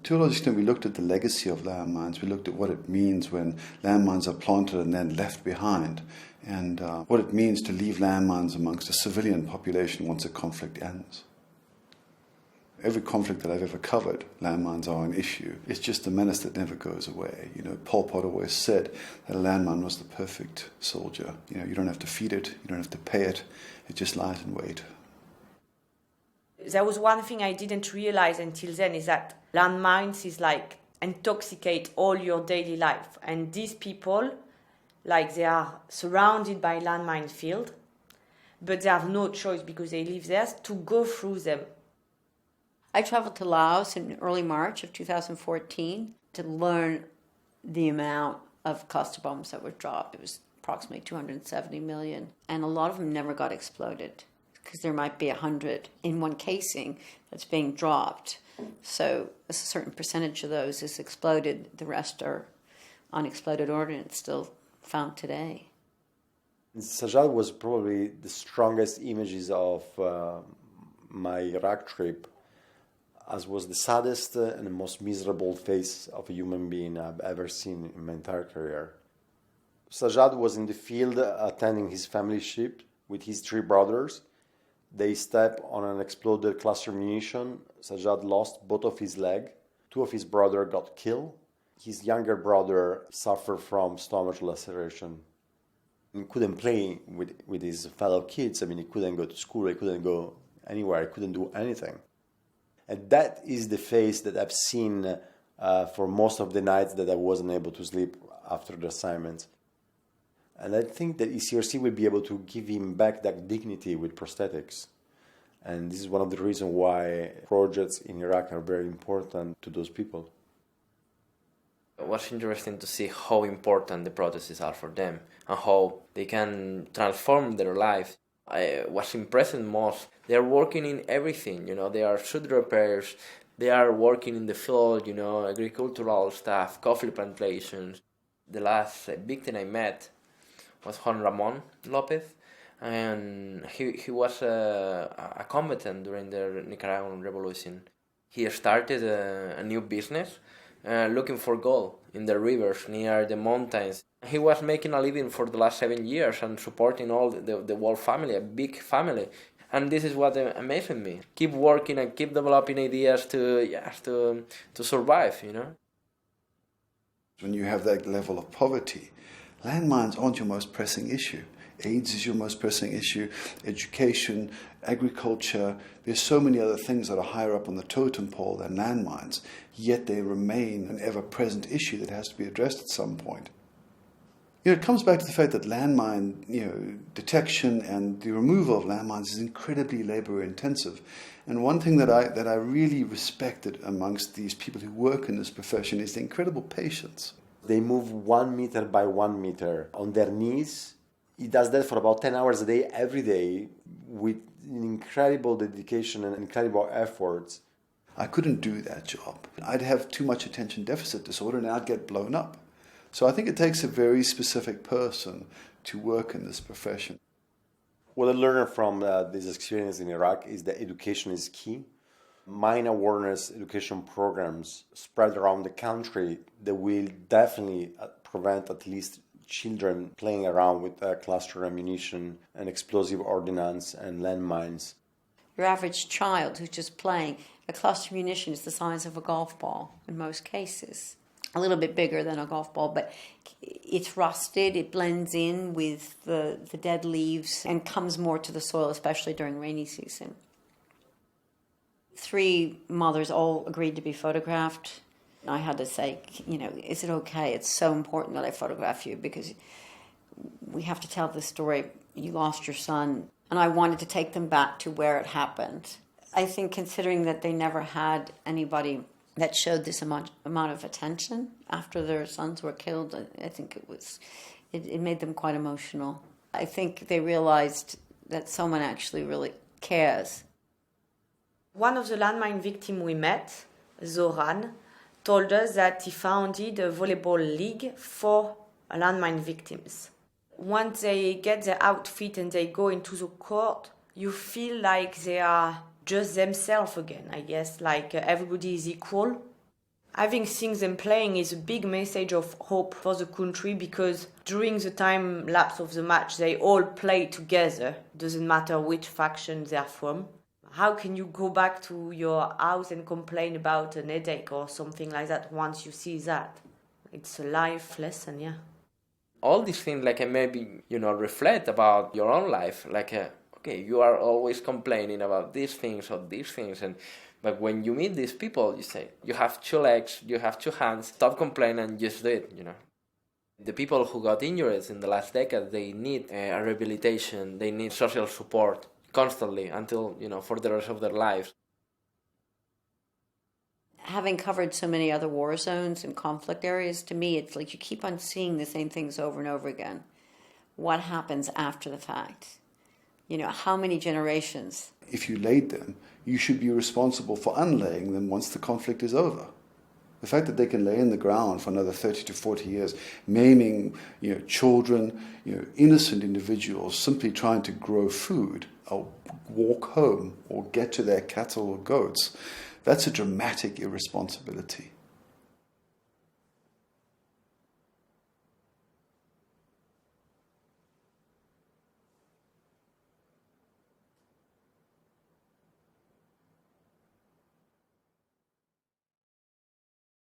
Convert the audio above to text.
To a large extent, we looked at the legacy of landmines. We looked at what it means when landmines are planted and then left behind, and what it means to leave landmines amongst a civilian population once a conflict ends. Every conflict that I've ever covered, landmines are an issue. It's just a menace that never goes away. You know, Pol Pot always said that a landmine was the perfect soldier. You know, you don't have to feed it, you don't have to pay it, it just lies in wait. There was one thing I didn't realize until then is that landmines is like intoxicate all your daily life. And these people, like they are surrounded by landmine field, but they have no choice because they live there to go through them. I traveled to Laos in early March of 2014 to learn the amount of cluster bombs that were dropped. It was approximately 270 million, and a lot of them never got exploded because there might be 100 in one casing that's being dropped. So a certain percentage of those is exploded. The rest are unexploded ordnance still found today. Sajjad was probably the strongest images of my Iraq trip, as was the saddest and the most miserable face of a human being I've ever seen in my entire career. Sajjad was in the field attending his family ship with his 3 brothers. They stepped on an exploded cluster munition. Sajjad lost both of his legs. 2 of his brothers got killed. His younger brother suffered from stomach laceration. He couldn't play with his fellow kids. I mean, he couldn't go to school. He couldn't go anywhere. He couldn't do anything. And that is the face that I've seen for most of the nights that I wasn't able to sleep after the assignment. And I think that ECRC will be able to give him back that dignity with prosthetics. And this is one of the reasons why projects in Iraq are very important to those people. It was interesting to see how important the prostheses are for them and how they can transform their life. I was impressed most. They are working in everything, you know, they are shoot repairs, they are working in the field, you know, agricultural stuff, coffee plantations. The last victim I met was Juan Ramon Lopez, and he was a combatant during the Nicaraguan Revolution. He started a new business looking for gold in the rivers near the mountains. He was making a living for the last 7 years and supporting all the whole family, a big family. And this is what amazed me. Keep working and keep developing ideas to survive, you know. When you have that level of poverty, landmines aren't your most pressing issue. AIDS is your most pressing issue, education, agriculture. There's so many other things that are higher up on the totem pole than landmines, yet they remain an ever-present issue that has to be addressed at some point. You know, it comes back to the fact that landmine, detection and the removal of landmines is incredibly labor-intensive. And one thing that I really respected amongst these people who work in this profession is the incredible patience. They move 1 meter by 1 meter on their knees. He does that for about 10 hours a day, every day, with incredible dedication and incredible efforts. I couldn't do that job. I'd have too much attention deficit disorder and I'd get blown up. So I think it takes a very specific person to work in this profession. What I learned from this experience in Iraq is that education is key. Mine awareness education programs spread around the country that will definitely prevent at least children playing around with cluster ammunition and explosive ordnance and landmines. Your average child who's just playing, a cluster munition is the size of a golf ball in most cases. A little bit bigger than a golf ball, but it's rusted, it blends in with the dead leaves and comes more to the soil, especially during rainy season. 3 mothers all agreed to be photographed. I had to say, is it okay? It's so important that I photograph you because we have to tell this story. You lost your son. And I wanted to take them back to where it happened. I think considering that they never had anybody that showed this amount of attention after their sons were killed, I think it made them quite emotional. I think they realized that someone actually really cares. One of the landmine victims we met, Zoran, told us that he founded a volleyball league for landmine victims. Once they get their outfit and they go into the court, you feel like they are just themselves again, I guess, like everybody is equal. Having seen them playing is a big message of hope for the country, because during the time lapse of the match, they all play together. Doesn't matter which faction they're from. How can you go back to your house and complain about an headache or something like that once you see that? It's a life lesson, yeah. All these things, like, maybe, reflect about your own life. Like, okay, you are always complaining about these things or these things, but when you meet these people, you say, you have 2 legs, you have 2 hands, stop complaining and just do it, The people who got injured in the last decade, they need a rehabilitation, they need social support constantly until, for the rest of their lives. Having covered so many other war zones and conflict areas, to me, it's like you keep on seeing the same things over and over again. What happens after the fact? How many generations? If you laid them, you should be responsible for unlaying them once the conflict is over. The fact that they can lay in the ground for another 30 to 40 years, maiming children, innocent individuals simply trying to grow food or walk home or get to their cattle or goats, that's a dramatic irresponsibility.